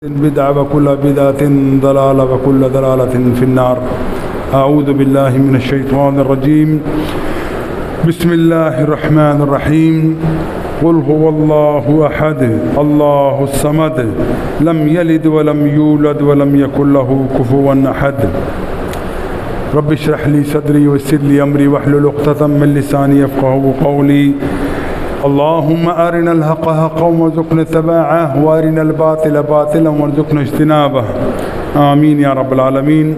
بدعة وكل بدعة ضلالة وكل ضلالة في النار. أعوذ بالله من الشيطان الرجيم. بسم الله الرحمن الرحيم. قل هو الله أحد الله الصمد لم يلد ولم يولد ولم يكن له كفوا أحد. رب اشرح لي صدري ويسر لي أمري واحلل عقدة من لساني يفقهوا قولي. اللهم أرنا الحق حقا وارزقنا اتباعه وأرنا الباطل باطلا وارزقنا اجتنابه. آمین یا رب العالمین.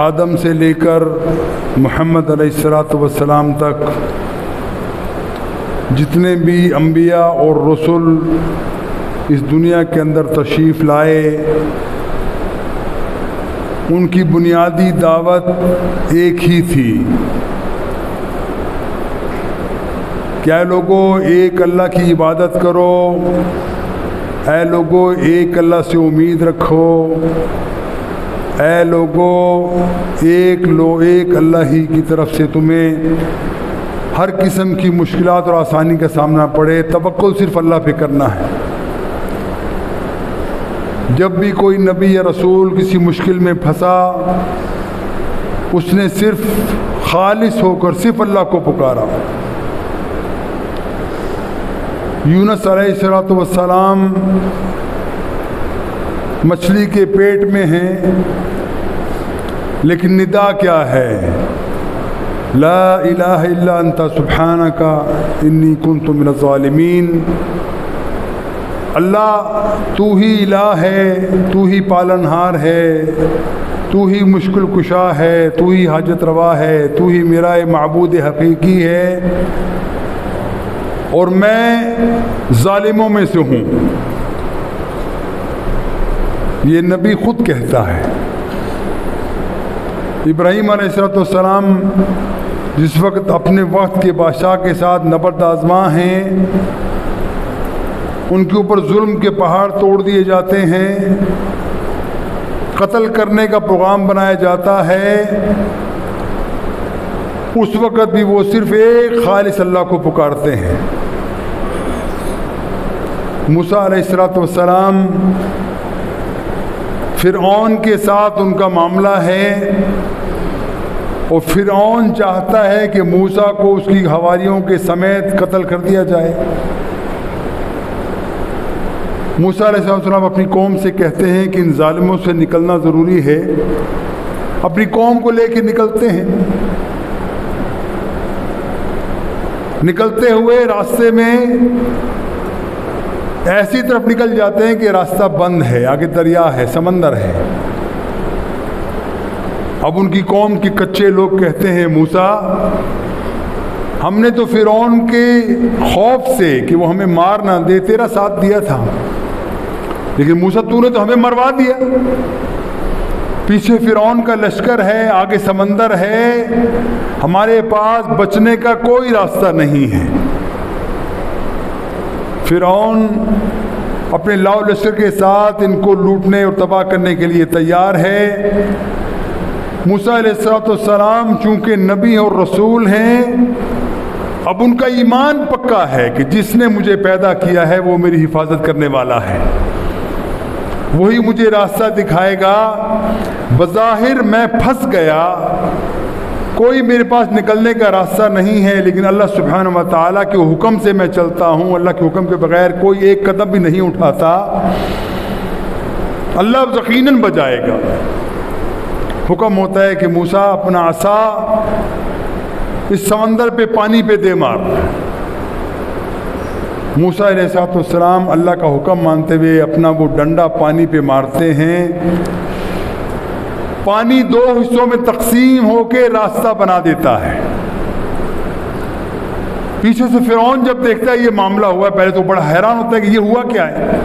آدم سے لے کر محمد علیہ الصلوۃ والسلام تک جتنے بھی انبیاء اور رسل اس دنیا کے اندر تشریف لائے، ان کی بنیادی دعوت ایک ہی تھی کہ اے لوگو ایک اللہ کی عبادت کرو، اے لوگو ایک اللہ سے امید رکھو، اے لوگو ایک اللہ ہی کی طرف سے تمہیں ہر قسم کی مشکلات اور آسانی کا سامنا پڑے، توکل صرف اللہ پہ کرنا ہے۔ جب بھی کوئی نبی یا رسول کسی مشکل میں پھنسا، اس نے صرف خالص ہو کر صرف اللہ کو پکارا۔ یونس علیہ السلام مچھلی کے پیٹ میں ہیں، لیکن ندا کیا ہے؟ لا الہ الا انت سبحانک انی کنت من الظالمین۔ اللہ تو ہی الہ ہے، تو ہی پالنہار ہے، تو ہی مشکل کشا ہے، تو ہی حاجت روا ہے، تو ہی میرا معبود حقیقی ہے، اور میں ظالموں میں سے ہوں۔ یہ نبی خود کہتا ہے۔ ابراہیم علیہ السلام جس وقت اپنے وقت کے بادشاہ کے ساتھ نبرد آزماں ہیں، ان کے اوپر ظلم کے پہاڑ توڑ دیے جاتے ہیں، قتل کرنے کا پروگرام بنایا جاتا ہے، اس وقت بھی وہ صرف ایک خالص اللہ کو پکارتے ہیں۔ موسیٰ علیہ السلام فرعون کے ساتھ ان کا معاملہ ہے، اور فرعون چاہتا ہے کہ موسیٰ کو اس کی حواریوں کے سمیت قتل کر دیا جائے۔ موسیٰ علیہ السلام اپنی قوم سے کہتے ہیں کہ ان ظالموں سے نکلنا ضروری ہے، اپنی قوم کو لے کے نکلتے ہیں۔ نکلتے ہوئے راستے میں ایسی طرف نکل جاتے ہیں کہ راستہ بند ہے، آگے دریا ہے، سمندر ہے۔ اب ان کی قوم کے کچے لوگ کہتے ہیں موسیٰ، ہم نے تو فرعون کے خوف سے کہ وہ ہمیں مار نہ دے تیرا ساتھ دیا تھا، لیکن موسیٰ تو نے تو ہمیں مروا دیا۔ پیچھے فرعون کا لشکر ہے، آگے سمندر ہے، ہمارے پاس بچنے کا کوئی راستہ نہیں ہے۔ فرعون اپنے لاؤ لشکر کے ساتھ ان کو لوٹنے اور تباہ کرنے کے لیے تیار ہے۔ موسیٰ علیہ السلام چونکہ نبی اور رسول ہیں، اب ان کا ایمان پکا ہے کہ جس نے مجھے پیدا کیا ہے وہ میری حفاظت کرنے والا ہے، وہی مجھے راستہ دکھائے گا۔ بظاہر میں پھنس گیا، کوئی میرے پاس نکلنے کا راستہ نہیں ہے، لیکن اللہ سبحانہ و تعالیٰ کے حکم سے میں چلتا ہوں، اللہ کے حکم کے بغیر کوئی ایک قدم بھی نہیں اٹھاتا۔ اللہ یقیناً بجائے گا۔ حکم ہوتا ہے کہ موسیٰ اپنا عصا اس سمندر پہ پانی پہ دے مار۔ موسیٰ علیہ السلام اللہ کا حکم مانتے ہوئے اپنا وہ ڈنڈا پانی پہ مارتے ہیں، پانی دو حصوں میں تقسیم ہو کے راستہ بنا دیتا ہے۔ پیچھے سے فرعون جب دیکھتا ہے یہ معاملہ ہوا ہے، پہلے تو بڑا حیران ہوتا ہے کہ یہ ہوا کیا ہے،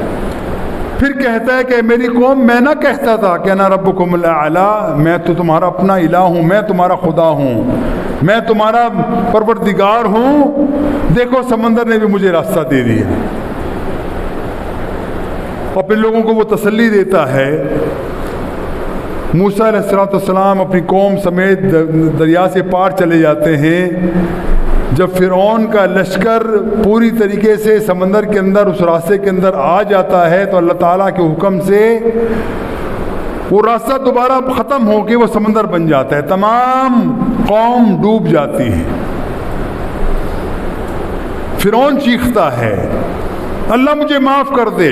پھر کہتا ہے کہ میری قوم، میں نہ کہتا تھا کہ انا ربکم الاعلی، میں تو تمہارا اپنا الہ ہوں، میں تمہارا خدا ہوں، میں تمہارا پروردگار ہوں، دیکھو سمندر نے بھی مجھے راستہ دے دیا۔ اپنے لوگوں کو وہ تسلی دیتا ہے۔ موسیٰ علیہ السلام اپنی قوم سمیت دریا سے پار چلے جاتے ہیں۔ جب فرعون کا لشکر پوری طریقے سے سمندر کے اندر اس راستے کے اندر آ جاتا ہے تو اللہ تعالیٰ کے حکم سے وہ راستہ دوبارہ ختم ہو کے وہ سمندر بن جاتا ہے، تمام قوم ڈوب جاتی ہے۔ فرعون چیختا ہے اللہ مجھے معاف کر دے،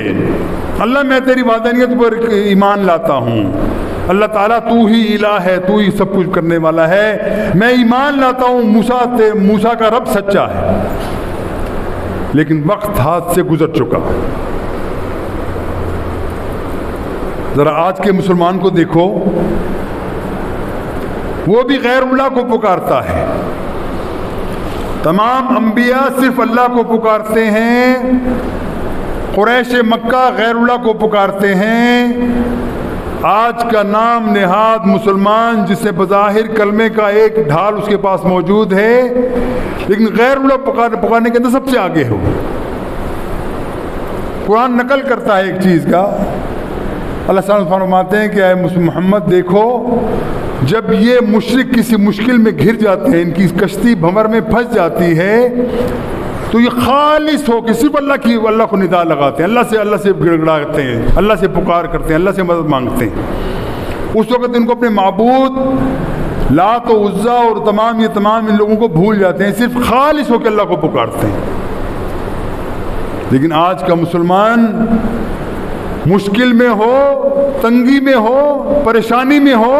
اللہ میں تیری وحدانیت پر ایمان لاتا ہوں، اللہ تعالیٰ تو ہی الہ ہے، تو ہی سب کچھ کرنے والا ہے، میں ایمان لاتا ہوں موسیٰ کا رب سچا ہے۔ لیکن وقت ہاتھ سے گزر چکا۔ ذرا آج کے مسلمان کو دیکھو، وہ بھی غیر اللہ کو پکارتا ہے۔ تمام انبیاء صرف اللہ کو پکارتے ہیں، قریش مکہ غیر اللہ کو پکارتے ہیں۔ آج کا نام نہاد مسلمان جسے بظاہر کلمے کا ایک ڈھال اس کے پاس موجود ہے، لیکن غیر اللہ پکارنے کے اندر سب سے آگے ہو۔ قرآن نقل کرتا ہے ایک چیز کا، اللہ تعالیٰ فرماتے ہیں کہ اے محمد دیکھو، جب یہ مشرک کسی مشکل میں گھر جاتے ہیں، ان کی کشتی بھنور میں پھنس جاتی ہے، تو یہ خالص ہو کہ صرف اللہ کو ندا لگاتے ہیں، اللہ سے گڑگڑاتے ہیں، اللہ سے پکار کرتے ہیں، اللہ سے مدد مانگتے ہیں۔ اس وقت ان کو اپنے معبود لات و عزا اور تمام ان لوگوں کو بھول جاتے ہیں، صرف خالص ہو کے اللہ کو پکارتے ہیں۔ لیکن آج کا مسلمان مشکل میں ہو، تنگی میں ہو، پریشانی میں ہو،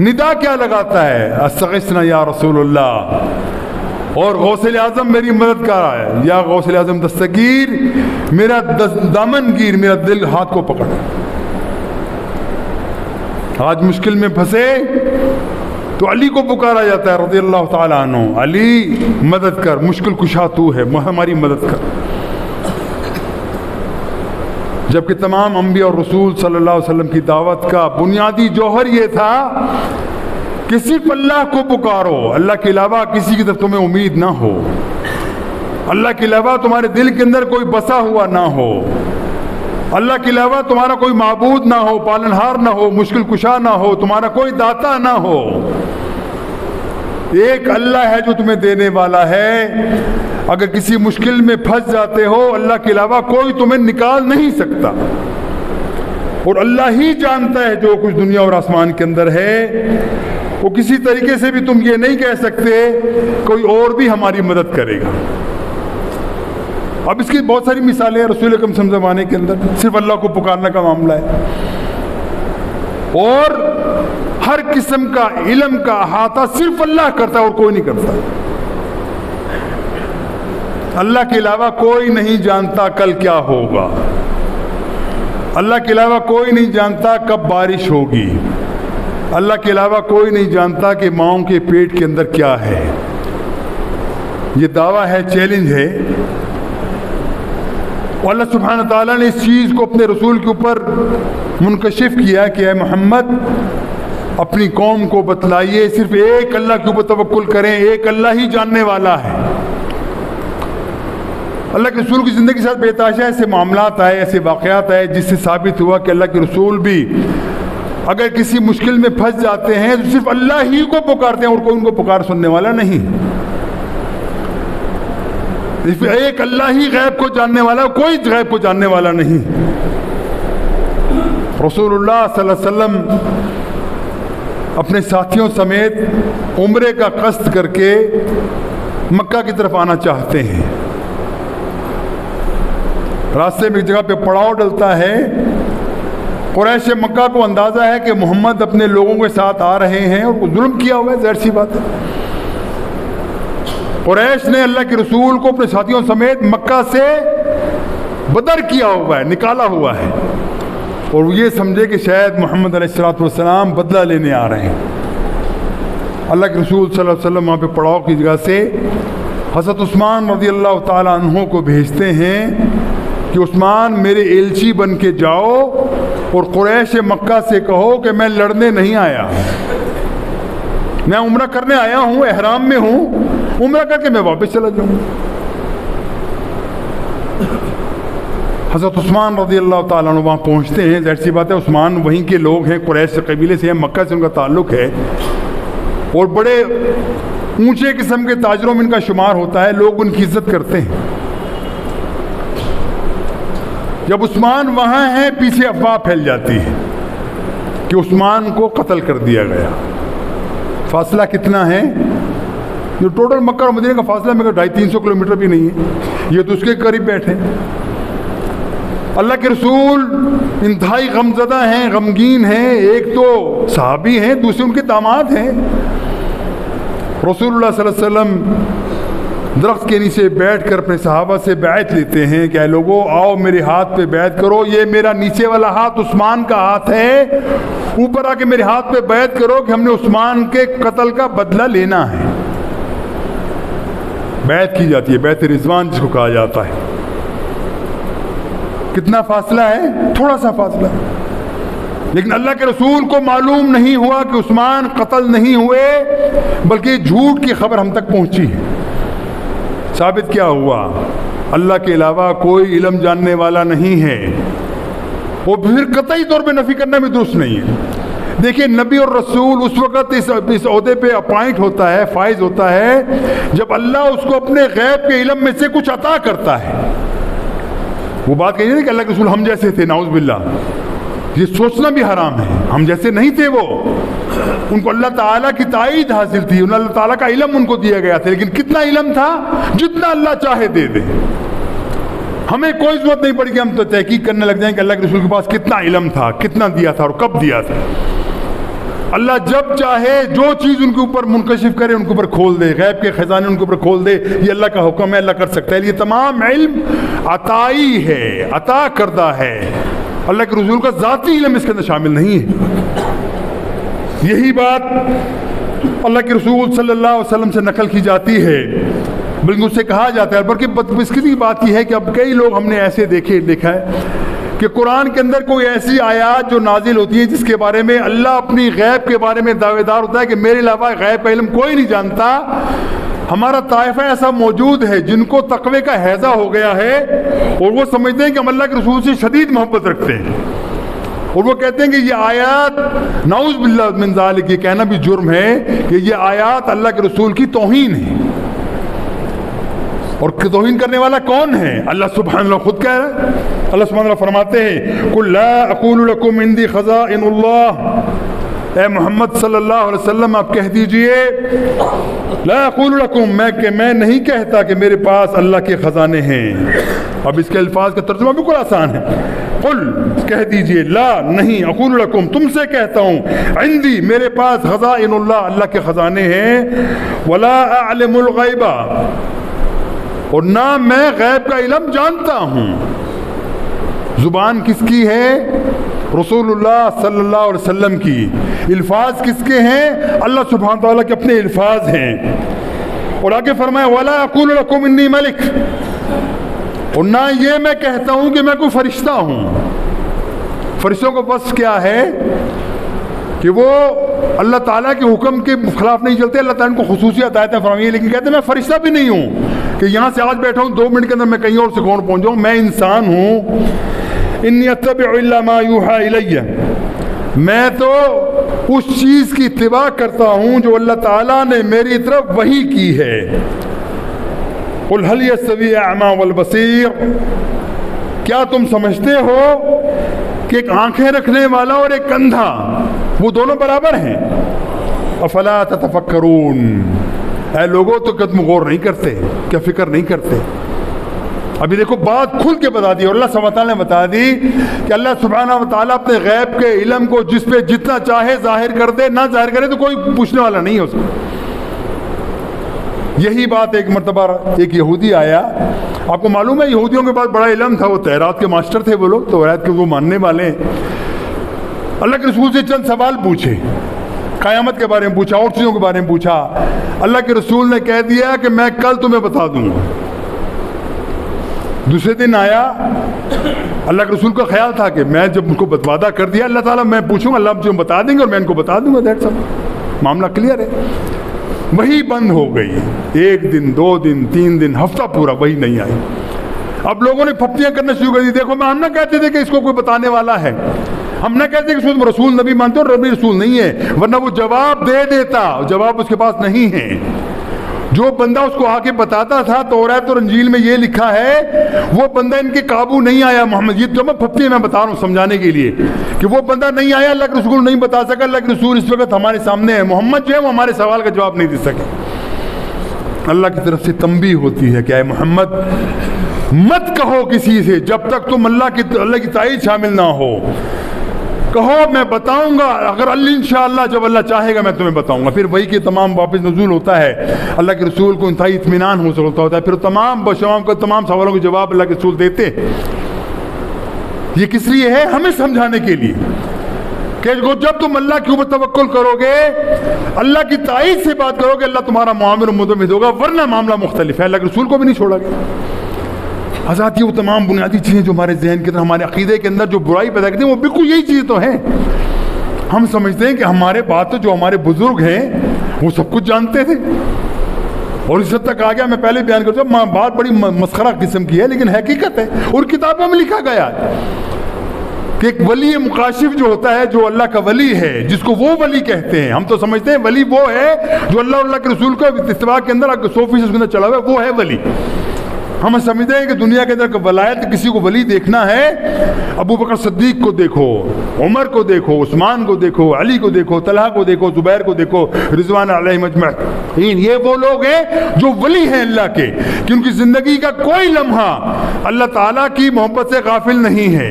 ندا کیا لگاتا ہے؟ استغیثنا یا رسول اللہ، اور غوث اعظم میری مدد کر رہا ہے، یا غوث اعظم دستگیر میرا دامن گیر، میرا دل ہاتھ کو پکڑ۔ آج مشکل میں پھنسے تو علی کو پکارا جاتا ہے رضی اللہ تعالیٰ عنہ، علی مدد کر، مشکل کشا تو ہے، ہماری مدد کر۔ جبکہ تمام انبیاء اور رسول صلی اللہ علیہ وسلم کی دعوت کا بنیادی جوہر یہ تھا کہ صرف اللہ کو پکارو، اللہ کے علاوہ کسی کی طرف تمہیں امید نہ ہو، اللہ کے علاوہ تمہارے دل کے اندر کوئی بسا ہوا نہ ہو، اللہ کے علاوہ تمہارا کوئی معبود نہ ہو، پالنہار نہ ہو، مشکل کشا نہ ہو، تمہارا کوئی داتا نہ ہو۔ ایک اللہ ہے جو تمہیں دینے والا ہے۔ اگر کسی مشکل میں پھنس جاتے ہو، اللہ کے علاوہ کوئی تمہیں نکال نہیں سکتا، اور اللہ ہی جانتا ہے جو کچھ دنیا اور آسمان کے اندر ہے۔ وہ کسی طریقے سے بھی تم یہ نہیں کہہ سکتے کوئی اور بھی ہماری مدد کرے گا۔ اب اس کی بہت ساری مثالیں ہیں رسول اکرم صلی اللہ علیہ وسلم زمانے کے اندر، صرف اللہ کو پکارنے کا معاملہ ہے، اور ہر قسم کا علم کا احاطہ صرف اللہ کرتا ہے اور کوئی نہیں کرتا۔ اللہ کے علاوہ کوئی نہیں جانتا کل کیا ہوگا، اللہ کے علاوہ کوئی نہیں جانتا کب بارش ہوگی، اللہ کے علاوہ کوئی نہیں جانتا کہ ماؤں کے پیٹ کے اندر کیا ہے۔ یہ دعویٰ ہے، چیلنج ہے، اور اللہ سبحانہ تعالیٰ نے اس چیز کو اپنے رسول کے اوپر منکشف کیا کہ اے محمد اپنی قوم کو بتلائیے صرف ایک اللہ کے اوپر توکل کریں، ایک اللہ ہی جاننے والا ہے۔ اللہ کے رسول کی زندگی کے ساتھ بے تحاشا ایسے معاملات آئے، ایسے واقعات آئے جس سے ثابت ہوا کہ اللہ کے رسول بھی اگر کسی مشکل میں پھنس جاتے ہیں تو صرف اللہ ہی کو پکارتے ہیں اور کوئی ان کو پکار سننے والا نہیں۔ ایک اللہ ہی غیب کو جاننے والا، کوئی غیب کو جاننے والا نہیں۔ رسول اللہ صلی اللہ علیہ وسلم اپنے ساتھیوں سمیت عمرے کا قصد کر کے مکہ کی طرف آنا چاہتے ہیں۔ راستے میں ایک جگہ پہ پڑاؤ ڈلتا ہے۔ قریش مکہ کو اندازہ ہے کہ محمد اپنے لوگوں کے ساتھ آ رہے ہیں اور ظلم کیا ہوا ہے، ظاہر سی بات ہے۔ قریش نے اللہ کے رسول کو اپنے ساتھیوں سمیت مکہ سے بدر کیا ہوا ہے، نکالا ہوا ہے، اور وہ یہ سمجھے کہ شاید محمد علیہ السلام بدلہ لینے آ رہے ہیں۔ اللہ کے رسول صلی اللہ علیہ وسلم وہاں پہ پڑاؤ کی جگہ سے حضرت عثمان رضی اللہ تعالیٰ عنہ کو بھیجتے ہیں کہ عثمان میرے ایلچی بن کے جاؤ اور قریش مکہ سے کہو کہ میں لڑنے نہیں آیا، میں عمرہ کرنے آیا ہوں، احرام میں ہوں، عمرہ کر کے میں واپس چلا جاؤں۔ حضرت عثمان رضی اللہ تعالیٰ عنہ وہاں پہنچتے ہیں۔ ظاہر سی بات ہے عثمان وہیں کے لوگ ہیں، قریش قبیلے سے ہیں، مکہ سے ان کا تعلق ہے، اور بڑے اونچے قسم کے تاجروں میں ان کا شمار ہوتا ہے، لوگ ان کی عزت کرتے ہیں۔ جب عثمان وہاں ہیں پیچھے افواہ پھیل جاتی ہے کہ عثمان کو قتل کر دیا گیا۔ فاصلہ کتنا ہے؟ جو ٹوٹل مکہ اور مدینہ کا فاصلہ میں 250-300 کلومیٹر بھی نہیں ہے، یہ تو اس کے قریب بیٹھے۔ اللہ کے رسول انتہائی غمزدہ ہیں، غمگین ہیں۔ ایک تو صحابی ہیں، دوسرے ان کے داماد ہیں۔ رسول اللہ صلی اللہ علیہ وسلم درخت کے نیچے بیٹھ کر اپنے صحابہ سے بیعت لیتے ہیں کہ اے لوگو آؤ میرے ہاتھ پہ بیعت کرو، یہ میرا نیچے والا ہاتھ عثمان کا ہاتھ ہے، اوپر آ کے میرے ہاتھ پہ بیعت کرو کہ ہم نے عثمان کے قتل کا بدلہ لینا ہے۔ بیعت کی جاتی ہے، بیعت رضوان جس کو کہا جاتا ہے۔ کتنا فاصلہ ہے؟ تھوڑا سا فاصلہ، لیکن اللہ کے رسول کو معلوم نہیں ہوا کہ عثمان قتل نہیں ہوئے، بلکہ جھوٹ کی خبر ہم تک پہنچی ہے۔ ثابت کیا ہوا؟ اللہ کے علاوہ کوئی علم جاننے والا نہیں ہے، وہ پھر قطعی طور پہ نفی کرنا بھی درست نہیں ہے۔ دیکھیے نبی اور رسول اس وقت اس عہدے پہ اپوائنٹ ہوتا ہے، فائز ہوتا ہے، جب اللہ اس کو اپنے غیب کے علم میں سے کچھ عطا کرتا ہے۔ وہ بات کہی نہیں کہ اللہ کے رسول ہم جیسے تھے، نعوذ باللہ، یہ سوچنا بھی حرام ہے، ہم جیسے نہیں تھے وہ، ان کو اللہ تعالیٰ کی تائید حاصل تھی، اللہ تعالیٰ کا علم ان کو دیا گیا تھا، لیکن کتنا علم تھا؟ جتنا اللہ چاہے دے دے۔ ہمیں کوئی ضرورت نہیں پڑی کہ ہم تو تحقیق کرنے لگ جائیں کہ اللہ کے رسول کے پاس کتنا علم تھا، کتنا دیا تھا اور کب دیا تھا۔ اللہ جب چاہے جو چیز ان کے اوپر منکشف کرے ان کے اوپر کھول دے، غیب کے خزانے ان کے اوپر کھول دے، یہ اللہ کا حکم ہے، اللہ کر سکتا ہے۔ یہ تمام علم عطائی ہے، عطا کردہ ہے، اللہ کے رسول کا ذاتی علم اس کے اندر شامل نہیں ہے۔ یہی بات اللہ کے رسول صلی اللہ علیہ وسلم سے نقل کی جاتی ہے، بلکہ اس سے کہا جاتا ہے، بلکہ بدقسمتی کی بات یہ ہے کہ اب کئی لوگ ہم نے ایسے دیکھا ہے کہ قرآن کے اندر کوئی ایسی آیات جو نازل ہوتی ہے جس کے بارے میں اللہ اپنی غیب کے بارے میں دعوے دار ہوتا ہے کہ میرے علاوہ غیب کا علم کوئی نہیں جانتا۔ ہمارا طائفہ ایسا موجود ہے جن کو تقوی کا ہیضہ ہو گیا ہے اور وہ سمجھتے ہیں کہ ہم اللہ کے رسول سے شدید محبت رکھتے ہیں، اور وہ کہتے ہیں کہ یہ آیات، نعوذ باللہ من ذالک، یہ کہنا بھی جرم ہے کہ یہ آیات اللہ کے رسول کی توہین ہے۔ اور توہین کرنے والا کون ہے؟ اللہ سبحانہ اللہ خود کہہ رہا ہے۔ اللہ سبحانہ اللہ فرماتے ہیں قُلْ لَا أَقُولُ لَكُمْ عِنْدِي خَزَائِنُ اللَّهِ، اے محمد صلی اللہ علیہ وسلم آپ کہہ دیجئے لا اقول لکم، میں نہیں کہتا کہ میرے پاس اللہ کے خزانے ہیں۔ اب اس کے الفاظ کا ترجمہ بالکل آسان ہے، قل کہہ دیجئے، لا نہیں، اقول لکم تم سے کہتا ہوں، عندی میرے پاس خزائن اللہ، اللہ کے خزانے ہیں، ولا اعلم الغیب، اور نہ میں غیب کا علم جانتا ہوں۔ زبان کس کی ہے؟ رسول اللہ صلی اللہ علیہ وسلم کی۔ الفاظ کس کے ہیں؟ اللہ سبحانہ تعالیٰ کے اپنے الفاظ ہیں۔ اور آگے فرمایا وَلَا أَقُولُ لَكُمْ إِنِّي مَلِكٌ، اور نہ یہ میں کہتا ہوں کہ میں کوئی فرشتہ ہوں۔ فرشتوں کو بس کیا ہے کہ وہ اللہ تعالیٰ کے حکم کے خلاف نہیں چلتے، اللہ تعالیٰ کو خصوصی ہدایتیں فرمائی ہے، لیکن کہتے ہیں میں فرشتہ بھی نہیں ہوں کہ یہاں سے آج بیٹھا ہوں 2 منٹ کے اندر میں کہیں اور سے کون پہنچ جاؤں، میں انسان ہوں۔ انی اتبع الا ما یوحی الی، میں تو اس چیز کی اتباع کرتا ہوں جو اللہ تعالیٰ نے میری طرف وحی کی ہے۔ قل هل یستوی الاعمی والبصیر، کیا تم سمجھتے ہو کہ ایک آنکھیں رکھنے والا اور ایک اندھا وہ دونوں برابر ہیں؟ افلا تتفکرون، اے لوگوں تو کیا تم غور نہیں کرتے، کیا فکر نہیں کرتے؟ ابھی دیکھو بات کھل کے بتا دی، اور اللہ سبحانہ وتعالیٰ نے بتا دی کہ اللہ سبحانہ وتعالیٰ اپنے غیب کے علم کو جس پہ جتنا چاہے ظاہر کر دے، نہ ظاہر کرے تو کوئی پوچھنے والا نہیں ہے اس کو۔ یہی بات ایک مرتبہ ایک یہودی آیا، آپ کو معلوم ہے یہودیوں کے پاس بڑا علم تھا، وہ تورات کے ماسٹر تھے، وہ لوگ تورات کے وہ ماننے والے ہیں۔ اللہ کے رسول سے چند سوال پوچھے، قیامت کے بارے میں پوچھا اور چیزوں کے بارے میں پوچھا۔ اللہ کے رسول نے کہہ دیا کہ میں کل تمہیں بتا دوں گا۔ دوسرے دن آیا، اللہ کے رسول کا خیال تھا کہ میں جب ان کو وعدہ کر دیا اللہ تعالیٰ میں پوچھوں گا، اللہ مجھے بتا دیں گے اور میں ان کو بتا دوں گا، دیٹ سب معاملہ کلیئر ہے۔ وہی بند ہو گئی، 1 دن 2 دن 3 دن ہفتہ پورا وہی نہیں آئی۔ اب لوگوں نے پھپتیاں کرنا شروع کر دی، دیکھو میں ہم نہ کہتے تھے کہ اس کو کوئی بتانے والا ہے، ہم نہ کہتے کہ اس کو رسول نبی مانتے اور نبی رسول نہیں ہے، ورنہ وہ جواب دے دیتا، جواب اس کے پاس نہیں ہے۔ جو بندہ اس کو آ کے بتاتا تھا تورات اور انجیل میں یہ لکھا ہے، وہ بندہ ان کے قابو نہیں آیا محمد. یہ جو میں پھپتی میں بتا رہا ہوں سمجھانے کے لیے کہ وہ بندہ نہیں آیا، اللہ کے رسول نہیں بتا سکا. اللہ کے رسول اس وقت ہمارے سامنے ہے. محمد جو ہے وہ ہمارے سوال کا جواب نہیں دے سکے. اللہ کی طرف سے تنبیہ ہوتی ہے کہ اے محمد مت کہو کسی سے جب تک تم اللہ کی تائید شامل نہ ہو. کہو میں بتاؤں گا، اگر اللہ انشاءاللہ جب اللہ چاہے گا میں تمہیں بتاؤں گا. پھر وہی کہ تمام واپس نزول ہوتا ہے، اللہ کے رسول کو انتہائی اطمینان ہو سکتا ہوتا ہے. پھر تمام بشوام کو تمام سوالوں کے جواب اللہ کے رسول دیتے. یہ کس لیے ہے؟ ہمیں سمجھانے کے لیے کہ جب تم اللہ کے اوپر توکل کرو گے، اللہ کی تائید سے بات کرو گے، اللہ تمہارا معامر و مدمد ہوگا، ورنہ معاملہ مختلف ہے. اللہ کے رسول کو بھی نہیں چھوڑا گیا. آزادی وہ تمام بنیادی چیزیں جو ہمارے ذہن کے اندر، ہمارے عقیدے کے اندر جو برائی پیدا کرتی ہیں، وہ بالکل یہی چیزیں تو ہیں. ہم سمجھتے ہیں کہ ہمارے بات جو ہمارے بزرگ ہیں وہ سب کچھ جانتے تھے، اور اس حد تک آ گیا. میں پہلے بیان کرتا ہوں بات بڑی مسخرہ قسم کی ہے لیکن حقیقت ہے، اور کتابوں میں لکھا گیا ہے کہ ایک ولی مکاشف جو ہوتا ہے، جو اللہ کا ولی ہے، جس کو وہ ولی کہتے ہیں. ہم تو سمجھتے ہیں ولی وہ ہے جو اللہ اور اللہ کے رسول کا اتباع کے اندر 100% اس کے اندر چلا ہوا ہے، وہ ہے ولی. ہم سمجھتے ہیں کہ دنیا کے اندر ولایت کسی کو ولی دیکھنا ہے، ابو بکر صدیق کو دیکھو، عمر کو دیکھو، عثمان کو دیکھو، علی کو دیکھو، طلحہ کو دیکھو، زبیر کو دیکھو، رضوان علیہم اجمعین. یہ وہ لوگ ہیں جو ولی ہیں اللہ کے، کہ ان کی زندگی کا کوئی لمحہ اللہ تعالیٰ کی محبت سے غافل نہیں ہے،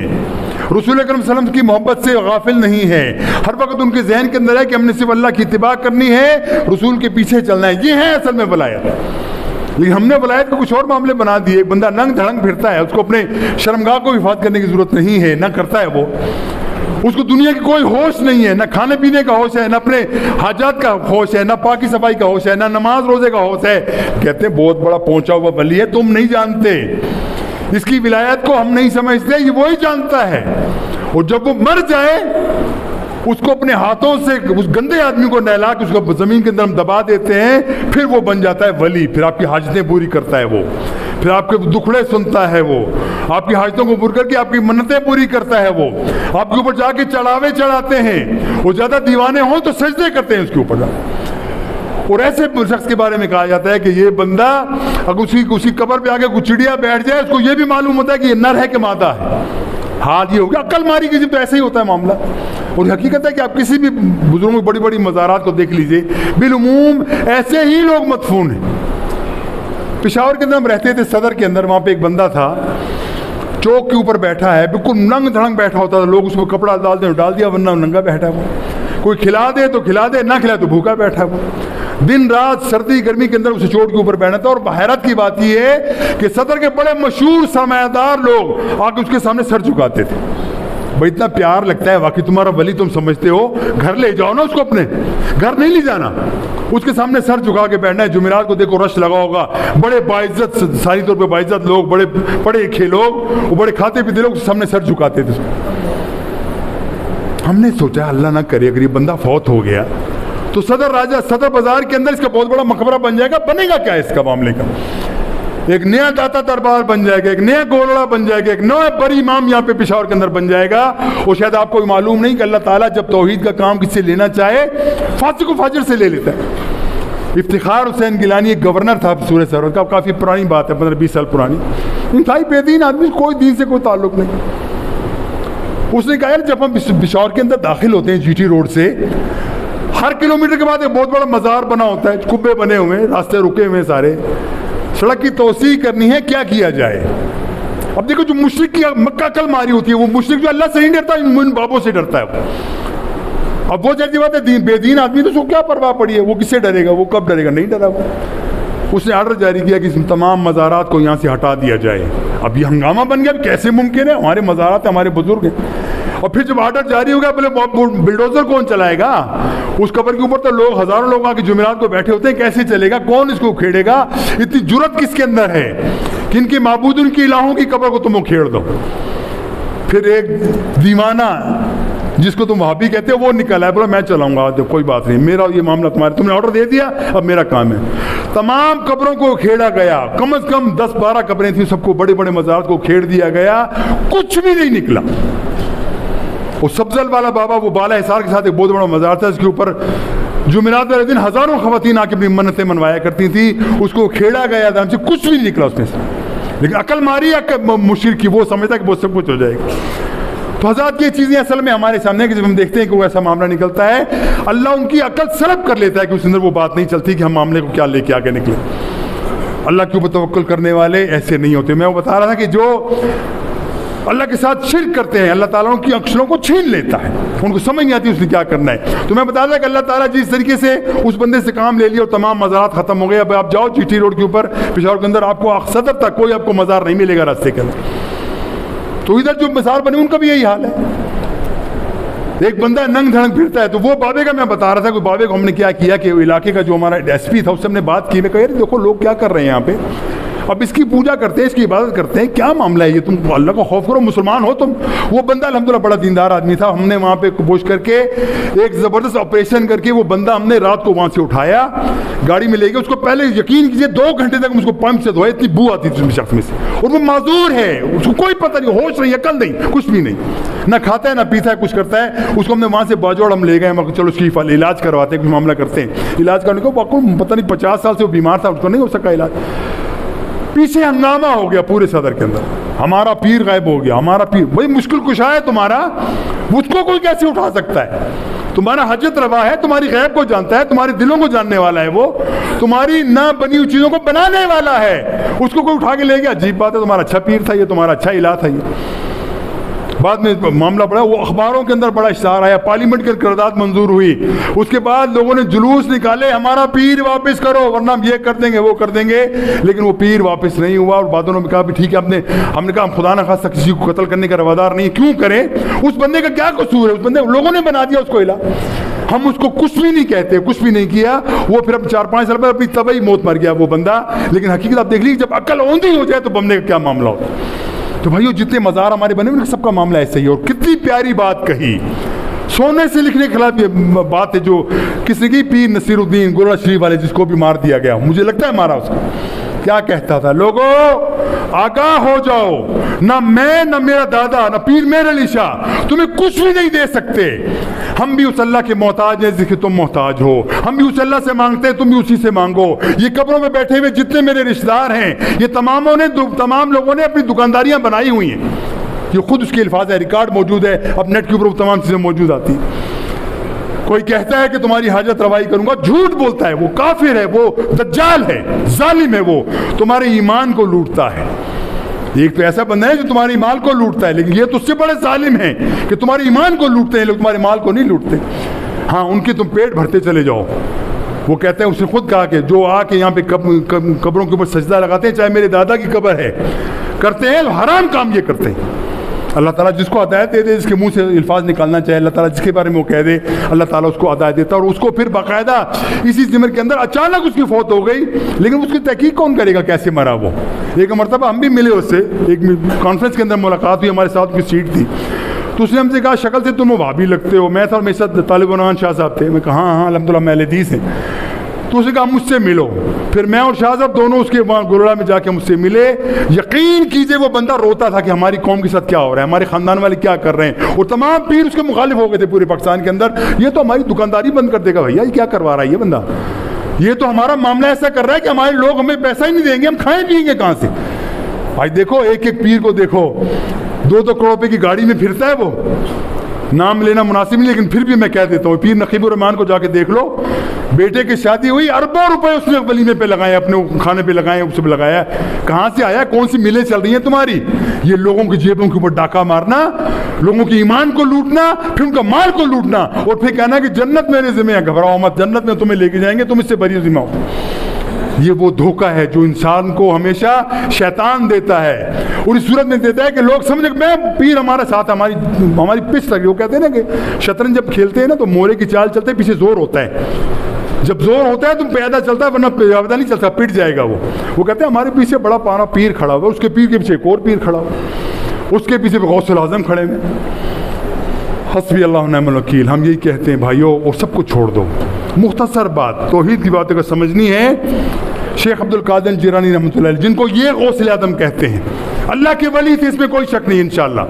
رسول اکرم صلی اللہ علیہ وسلم کی محبت سے غافل نہیں ہے. ہر وقت ان کے ذہن کے اندر ہے کہ ہم نے صرف اللہ کی اتباع کرنی ہے، رسول کے پیچھے چلنا ہے. یہ ہے اصل میں ولایت. لیکن ہم نے ولایت کو کچھ اور معاملے بنا دیے. ایک بندہ ننگ دھڑنگ پھرتا ہے، اس کو اپنے شرمگاہ کو حفاظت کرنے کی ضرورت نہیں ہے، نہ کرتا ہے وہ. اس کو دنیا کی کوئی ہوش نہیں ہے، نہ کھانے پینے کا ہوش ہے، نہ اپنے حاجات کا ہوش ہے، نہ پاکی صفائی کا ہوش ہے، نہ نماز روزے کا ہوش ہے. کہتے ہیں بہت بڑا پہنچا ہوا ولی ہے، تم نہیں جانتے اس کی ولایت کو، ہم نہیں سمجھتے، یہ وہی جانتا ہے. اور جب وہ مر جائے اس کو اپنے ہاتھوں سے اس گندے آدمی کو نہلا کے اس کو زمین کے اندر ہم دبا دیتے ہیں، پھر وہ بن جاتا ہے ولی. پھر آپ کی حاجتیں پوری کرتا ہے وہ، پھر آپ کے دکھڑے سنتا ہے وہ، آپ کی حاجتوں کو پور کر کے آپ کی منتیں پوری کرتا ہے وہ، آپ کے اوپر جا کے چڑھاوے چڑھاتے ہیں. وہ زیادہ دیوانے ہوں تو سجدے کرتے ہیں اس کے اوپر. اور ایسے شخص کے بارے میں کہا جاتا ہے کہ یہ بندہ اگر اسی قبر پہ آگے کچھ چڑیا بیٹھ جائے، اس کو یہ بھی معلوم ہوتا ہے کہ یہ نر ہے کہ مادہ ہے. حال یہ ہو گیا عقل ماری کی، تو ایسے ہی ہوتا ہے معاملہ. اور حقیقت ہے کہ آپ کسی بھی بزرگوں بڑی بڑی مزارات کو دیکھ لیجئے، بالعموم ایسے ہی لوگ مدفون ہیں. پشاور کے اندر ہم رہتے تھے، صدر کے اندر، وہاں پہ ایک بندہ تھا چوک کے اوپر بیٹھا ہے، بالکل ننگ دھڑنگ بیٹھا ہوتا تھا. لوگ اس کو کپڑا ڈال دیا ورنہ ننگا بیٹھا وہ. کوئی کھلا دے تو کھلا دے، نہ کھلائے تو بھوکا بیٹھا وہ. دن رات سردی گرمی کے اندر اسے چوٹ کے اوپر بیٹھا تھا. اور حیرت کی بات یہ ہے کہ صدر کے بڑے مشہور سرمایہ دار لوگ آ کے اس کے سامنے سر جھکاتے تھے. بھائی اتنا پیار لگتا ہے، واقعی تمہارا ولی تم سمجھتے ہو، گھر لے جاؤ نا اس کو، اپنے گھر نہیں لے جانا، اس کے سامنے سر جھکا کے بیٹھنا ہے. جمعرات کو دیکھو رش لگا ہوگا، بڑے باعزت، ساری طور پہ باعزت لوگ، بڑے پڑھے لکھے لوگ، وہ بڑے کھاتے پیتے لوگ سامنے سر جھکاتے تھے. ہم نے سوچا اللہ نہ کرے اگر یہ بندہ فوت ہو گیا تو صدر بازار کے اندر اس کا بہت بڑا مقبرہ بن جائے گا. بنے گا کیا اس کا معاملے کا؟ ایک نیا داتا دربار بن جائے گا، ایک نیا گولڑا بن جائے گا، ایک نیا بڑی امام یہاں پہ پشاور کے اندر بن جائے گا. اور شاید آپ کو معلوم نہیں کہ اللہ تعالیٰ جب توحید کا کام کس سے لینا چاہے فاسق و فاجر سے لے لیتا ہے. افتخار حسین گیلانی ایک گورنر تھا سورہ سرور کا، کافی پرانی بات ہے، 15-20 سال پرانی. انتہائی بے دین آدمی، کوئی دین سے کوئی تعلق نہیں. اس نے کہا یار جب ہم پشاور کے اندر داخل ہوتے ہیں جی ٹی روڈ سے، ہر کلومیٹر کے بعد ایک بہت بڑا مزار بنا ہوتا ہے، کبے بنے ہوئے ہیں، راستے رکے ہوئے ہیں سارے، سڑک کی توسیع کرنی ہے، کیا کیا جائے؟ اب دیکھو جو مشرک کی مکہ کل ماری ہوتی ہے، وہ مشرک جو اللہ سے نہیں ڈرتا، ان بابوں سے ڈرتا ہے. اب وہ جیسی بات ہے بے دین آدمی تو اس کو کیا پرواہ پڑی ہے، وہ کس سے ڈرے گا، وہ کب ڈرے گا؟ نہیں ڈرا وہ. اس نے آرڈر جاری کیا کہ تمام مزارات کو یہاں سے ہٹا دیا جائے. اب یہ ہنگامہ بن گیا، کیسے ممکن ہے؟ ہمارے مزارات ہیں، ہمارے بزرگ ہیں. اور پھر جب آرڈر جاری ہو گیا، پہلے بلڈوزر کون چلائے گا؟ اس قبر کے اوپر تو لوگ، ہزاروں لوگ آ کے جمعرات کو بیٹھے ہوتے ہیں، کیسے چلے گا؟ کون اس کو کھیڑے گا؟ اتنی جرت کس کے اندر ہے کہ ان کے معبود، ان کی الہوں کی قبر کو تم کھیڑ دو؟ پھر ایک دیوانہ جس کو تم وہابی کہتے ہو وہ نکلا ہے، بولا میں چلاؤں گا، کوئی بات نہیں، میرا یہ معاملہ تمہارے، تم نے آرڈر دے دیا، اب میرا کام ہے. تمام قبروں کو کھیڑا گیا، کم از کم 10-12 قبریں تھیں، سب کو بڑے بڑے مزارات کو کھیڑ دیا گیا، کچھ بھی نہیں نکلا. وہ سبزل والا بابا، وہ بالا حصار کے ساتھ ایک بہت بڑا مزار تھا، اس کے اوپر جمعرات والے دن ہزاروں خواتین آ کے اپنی منتیں منوایا کرتی تھیں, اس کو کھیڑا گیا آرام سے, کچھ بھی نہیں نکلا اس میں سے, لیکن عقل ماری مشرک کی, وہ سمجھتا کہ وہ سب کچھ ہو جائے گا. تو حضرات یہ چیزیں اصل میں ہمارے سامنے کہ جب ہم دیکھتے ہیں کہ وہ ایسا معاملہ نکلتا ہے, اللہ ان کی عقل سلب کر لیتا ہے کہ اس اندر وہ بات نہیں چلتی کہ ہم معاملے کو کیا لے کے آگے نکلیں. اللہ کے اوپر توکل کرنے والے ایسے نہیں ہوتے. میں وہ بتا رہا تھا کہ جو اللہ کے ساتھ شرک کرتے ہیں, اللہ تعالیٰ ان کی عقلوں کو چھین لیتا ہے, ان کو سمجھ نہیں آتی اس نے کیا کرنا ہے. تو میں بتا رہا کہ اللہ تعالیٰ جس طریقے سے اس بندے سے کام لے لیا اور تمام مزارات ختم ہو گئے, اب آپ جاؤ جی ٹی روڈ کے اوپر پشاور کے اندر, آپ کو صدر تک کوئی آپ کو مزار نہیں ملے گا راستے کے اندر. تو ادھر جو مزار بنے ان کا بھی یہی حال ہے. ایک بندہ ننگ دھڑنگ پھرتا ہے. تو وہ بابے کا میں بتا رہا تھا کہ بابے کو ہم نے کیا کیا کہ علاقے کا جو ہمارا ایس پی تھا اس سے ہم نے بات کی. میں کہا یار دیکھو لوگ کیا کر رہے ہیں یہاں پہ, اب اس کی پوجا کرتے ہیں, اس کی عبادت کرتے ہیں, کیا معاملہ ہے یہ, تم اللہ کا خوف کرو, مسلمان ہو تم. وہ بندہ الحمدللہ بڑا دیندار آدمی تھا. ہم نے وہاں پہ پوچھ کر کے ایک زبردست آپریشن کر کے وہ بندہ ہم نے رات کو وہاں سے اٹھایا, گاڑی میں لے گئے. اس کو پہلے یقین کیجیے 2 گھنٹے تک ہم اس کو پمپ سے دھوئے, اتنی بو آتی تھی اس شخص میں سے, اور وہ معذور ہے, اس کو کوئی پتہ نہیں, ہوش نہیں, عقل نہیں, کچھ بھی نہیں, نہ کھاتا ہے نہ پیتا ہے, کچھ کرتا ہے. اس کو ہم نے وہاں سے باجوڑ ہم لے گئے, چلو اس کی علاج کرواتے ہیں, کچھ معاملہ کرتے ہیں. علاج کرنے کو پتہ نہیں 50 سال سے وہ بیمار تھا, اس کو نہیں ہو سکا علاج. پیچھے ہنگامہ ہو گیا پورے صدر کے اندر, ہمارا پیر غائب ہو گیا, ہمارا پیر. بھائی مشکل کشا ہے تمہارا, اس کو کوئی کیسے اٹھا سکتا ہے؟ تمہارا حجت روا ہے, تمہاری غیب کو جانتا ہے, تمہارے دلوں کو جاننے والا ہے, وہ تمہاری نہ بنی ہوئی چیزوں کو بنانے والا ہے, اس کو کوئی اٹھا کے لے گیا. عجیب بات ہے, تمہارا اچھا پیر تھا یہ, تمہارا اچھا الہ تھا یہ. بعد میں معاملہ پڑا, وہ اخباروں کے اندر بڑا اشتہار آیا, پارلیمنٹ کی قرارداد منظور ہوئی. اس کے بعد لوگوں نے جلوس نکالے, ہمارا پیر واپس کرو ورنہ ہم یہ کر دیں گے وہ کر دیں گے. لیکن وہ پیر واپس نہیں ہوا. اور بعدوں نے کہا بھی ٹھیک ہے, ہم نے کہا ہم خدا نہ خواستہ کسی کو قتل کرنے کا روادار نہیں, کیوں کریں, اس بندے کا کیا قصور ہے, اس بندے لوگوں نے بنا دیا اس کو الہ, ہم اس کو کچھ بھی نہیں کہتے, کچھ بھی نہیں کیا. وہ پھر اب 4-5 سال بعد اپنی طبعی موت مر گیا وہ بندہ. لیکن حقیقت آپ دیکھ لیجیے, جب عقل اوندھی ہو جائے تو بندے کا کیا معاملہ ہوتا ہے. تو بھائیو جتنے مزار ہمارے بنے ہوئے سب کا معاملہ ایسا ہی ہے. اور کتنی پیاری بات کہی, سونے سے لکھنے کے خلاف یہ بات ہے جو کسی کی پیر نصیر الدین گورا شریف والے جس کو بھی مار دیا گیا, مجھے لگتا ہے مارا اس کو. کیا کہتا تھا, لوگوں آگاہ ہو جاؤ, نہ میں نہ میرا دادا نہ پیر میر علی شاہ تمہیں کچھ بھی نہیں دے سکتے. ہم بھی اس اللہ کے محتاج ہیں جس کے تم محتاج ہو, ہم بھی اس اللہ سے مانگتے ہیں, تم بھی اسی سے مانگو. یہ قبروں میں بیٹھے ہوئے جتنے میرے رشتہ دار ہیں, یہ تمام لوگوں نے اپنی دکانداریاں بنائی ہوئی ہیں. یہ خود اس کے الفاظ ہے, ریکارڈ موجود ہے, اب نیٹ کے اوپر تمام چیزیں موجود آتی ہیں. کوئی کہتا ہے کہ تمہاری حاجت روائی کروں گا, جھوٹ بولتا ہے, وہ کافر ہے, وہ دجال ہے, ظالم ہے, وہ تمہارے ایمان کو لوٹتا ہے. ایک تو ایسا بندہ ہے جو تمہارے مال کو لوٹتا ہے, لیکن یہ تو اس سے بڑے ظالم ہیں کہ تمہارے ایمان کو لوٹتے ہیں, لوگ تمہارے مال کو نہیں لوٹتے. ہاں ان کے تم پیٹ بھرتے چلے جاؤ. وہ کہتے ہیں, اس نے خود کہا کہ جو آ کے یہاں پہ قبروں کے اوپر سجدہ لگاتے ہیں, چاہے میرے دادا کی قبر ہے, کرتے ہیں حرام کام یہ کرتے ہیں. اللہ تعالیٰ جس کو ہدایت دے دے, جس کے منہ سے الفاظ نکالنا چاہے, اللہ تعالیٰ جس کے بارے میں وہ کہہ دے, اللہ تعالیٰ اس کو ہدایت دیتا ہے. اور اس کو پھر باقاعدہ اسی زمین کے اندر اچانک اس کی فوت ہو گئی, لیکن اس کی تحقیق کون کرے گا کیسے مرا وہ. ایک مرتبہ ہم بھی ملے اس سے, ایک کانفرنس کے اندر ملاقات ہوئی, ہمارے ساتھ کی سیٹ تھی. تو اس نے ہم سے کہا شکل سے تم وہابی لگتے ہو. میں تھا اور میرے ساتھ طالب عنوان شاہ صاحب تھے. میں کہا ہاں الحمدللہ میں اہل حدیث ہیں. تو اس نے کہا مجھ سے ملو. پھر میں اور شاہ صاحب دونوں اس کے وہاں گروڑا میں جا کے مجھ سے ملے. یقین کیجئے وہ بندہ روتا تھا کہ ہماری قوم کے ساتھ کیا ہو رہا ہے, ہمارے خاندان والے کیا کر رہے ہیں. اور تمام پیر اس کے مخالف ہو گئے تھے پورے پاکستان کے اندر. یہ تو ہماری دکانداری بند کر دے گا بھیا, یہ کیا کروا رہا ہے یہ بندہ, یہ تو ہمارا معاملہ ایسا کر رہا ہے کہ ہمارے لوگ ہمیں پیسہ ہی نہیں دیں گے, ہم کھائیں پیئیں گے کہاں سے. بھائی دیکھو ایک ایک پیر کو دیکھو, 2-2 کروڑ روپے کی گاڑی میں پھرتا ہے. وہ نام لینا مناسب نہیں, لیکن پھر بھی میں کہہ دیتا ہوں, پیر نقیب الرحمان کو جا کے دیکھ لو, بیٹے کی شادی ہوئی, اربوں روپے اس نے ولیمے پہ لگائے, اپنے کھانے پہ لگائے, اس پہ لگایا. کہاں سے آیا, کون سی ملیں چل رہی ہیں تمہاری؟ یہ لوگوں کی جیبوں کے اوپر ڈاکہ مارنا, لوگوں کے ایمان کو لوٹنا, پھر ان کا مال کو لوٹنا, اور پھر کہنا کہ جنت میرے ذمہ ہے, گھبراؤ مت, جنت میں تمہیں لے کے جائیں گے, تم اس سے بری ذمہ ہو. یہ وہ دھوکہ ہے جو انسان کو ہمیشہ شیطان دیتا ہے, اور اس صورت میں دیتا ہے کہ لوگ سمجھے کہ میں پیر ہمارے ساتھ, ہماری پچ لگی. وہ کہتے ہیں نا کہ شطرنج جب کھیلتے ہیں نا تو مورے کی چال چلتے پیچھے زور ہوتا ہے. جب زور ہوتا ہے تو پیدا چلتا ہے, ورنہ پیدا نہیں چلتا, پٹ جائے گا. وہ کہتے ہیں ہمارے پیچھے بڑا پارا پیر کھڑا ہوا, اس کے پیر کے پیچھے ایک اور پیر کھڑا ہوا, اس کے پیچھے غوث الاعظم کھڑے ہوئے. حسبی اللہ و نعم الوکیل. ہم یہی کہتے ہیں بھائیو, اور سب کو چھوڑ دو. مختصر بات توحید کی باتیں کو سمجھنی ہے. شیخ عبد القادر جیلانی رحمۃ اللہ علیہ, جن کو یہ غوث اعظم کہتے ہیں, اللہ کے ولی تھے, اس میں کوئی شک نہیں انشاءاللہ.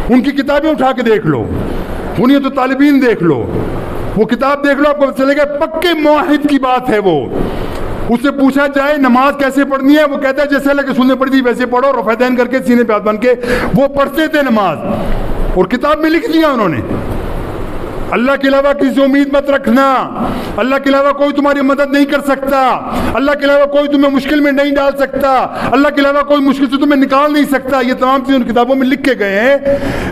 ان کی کتابیں اٹھا کے دیکھ لو, غنیت الطالبین دیکھ لو, وہ کتاب دیکھ لو آپ کو چلے گا پکے موحد کی بات ہے وہ. اس سے پوچھا جائے نماز کیسے پڑھنی ہے, وہ کہتا ہے جیسے اللہ کے سننے پڑھی تھی ویسے پڑھو, رفعتین کر کے سینے پہ ہاتھ بن کے وہ پڑھتے تھے نماز, اور کتاب میں لکھ دیا انہوں نے اللہ کے علاوہ کسی سے امید مت رکھنا, اللہ کے علاوہ کوئی تمہاری مدد نہیں کر سکتا, اللہ کے علاوہ کوئی تمہیں مشکل میں نہیں ڈال سکتا, اللہ کے علاوہ کوئی مشکل سے تمہیں نکال نہیں سکتا. یہ تمام چیزیں ان کتابوں میں لکھ کے گئے ہیں,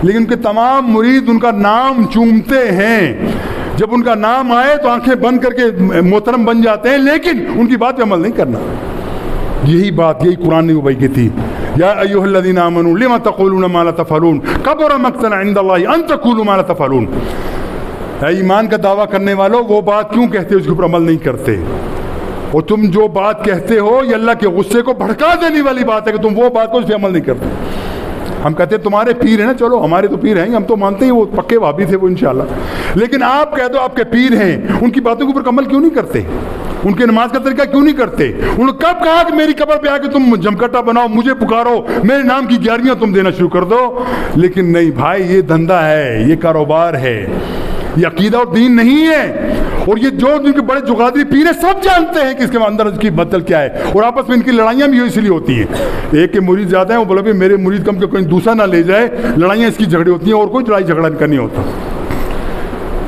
لیکن ان کے تمام مرید ان کا نام چومتے ہیں. جب ان کا نام آئے تو آنکھیں بند کر کے محترم بن جاتے ہیں, لیکن ان کی بات پہ عمل نہیں کرنا. یہی بات, یہی قرآن نے وہی کی تھی, یا ایھا الذین آمنوا لما تقولون ما لا تفعلون کبر مقتا عند اللہ ان تقولوا ما لا تفعلون. اے ایمان کا دعویٰ کرنے والوں, وہ بات کیوں کہتے ہو اس کے اوپر عمل نہیں کرتے؟ اور تم جو بات کہتے ہو یہ اللہ کے غصے کو بھڑکا دینے والی بات ہے کہ تم وہ بات کو اس پہ عمل نہیں کرتے. ہم کہتے ہیں تمہارے پیر ہیں نا, چلو ہمارے تو پیر ہیں, ہم تو مانتے ہیں وہ پکے وہابی تھے وہ انشاءاللہ, لیکن آپ کہہ دو آپ کے پیر ہیں, ان کی باتوں کے اوپر عمل کیوں نہیں کرتے؟ ان کے نماز کا طریقہ کیوں نہیں کرتے؟ انہوں نے کب کہا کہ میری قبر پہ آ کے تم جمکٹا بناؤ, مجھے پکارو, میرے نام کی گیاریاں تم دینا شروع کر دو؟ لیکن نہیں بھائی, یہ دھندا ہے, یہ کاروبار ہے, یہ عقیدہ اور دین نہیں ہے. اور یہ جو جن کے بڑے جغادری پیر ہیں سب جانتے ہیں کہ اس کے اندر اس کی بدل کیا ہے, اور آپس میں ان کی لڑائیاں بھی اس لیے ہوتی ہیں. ایک کے مرید زیادہ ہیں, وہ بولا بھی میرے مرید کم کے کوئی دوسرا نہ لے جائے, لڑائیاں اس کی جھگڑی ہوتی ہیں, اور کوئی لڑائی جھگڑا کا نہیں ہوتا.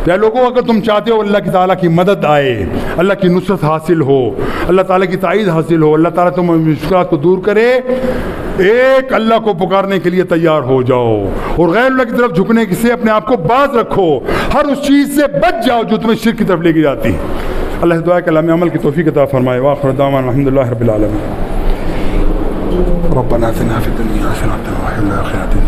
اے لوگوں, اگر تم چاہتے ہو اللہ کی تعالیٰ کی مدد آئے, اللہ کی نصرت حاصل ہو, اللہ تعالیٰ کی تائید حاصل ہو, اللہ تعالیٰ تم مشکلات کو دور کرے, ایک اللہ کو پکارنے کے لیے تیار ہو جاؤ, اور غیر اللہ کی طرف جھکنے سے اپنے آپ کو باز رکھو, ہر اس چیز سے بچ جاؤ جو تمہیں شرک کی طرف لے کے جاتی ہے. اللہ سے دعا ہے کہ اللہ میں عمل کی توفیق عطا فرمائے. وآخر دعوانا الحمدللہ رب العالمین. ربنا آتنا فی الدنیا حسنۃ وفی الآخرۃ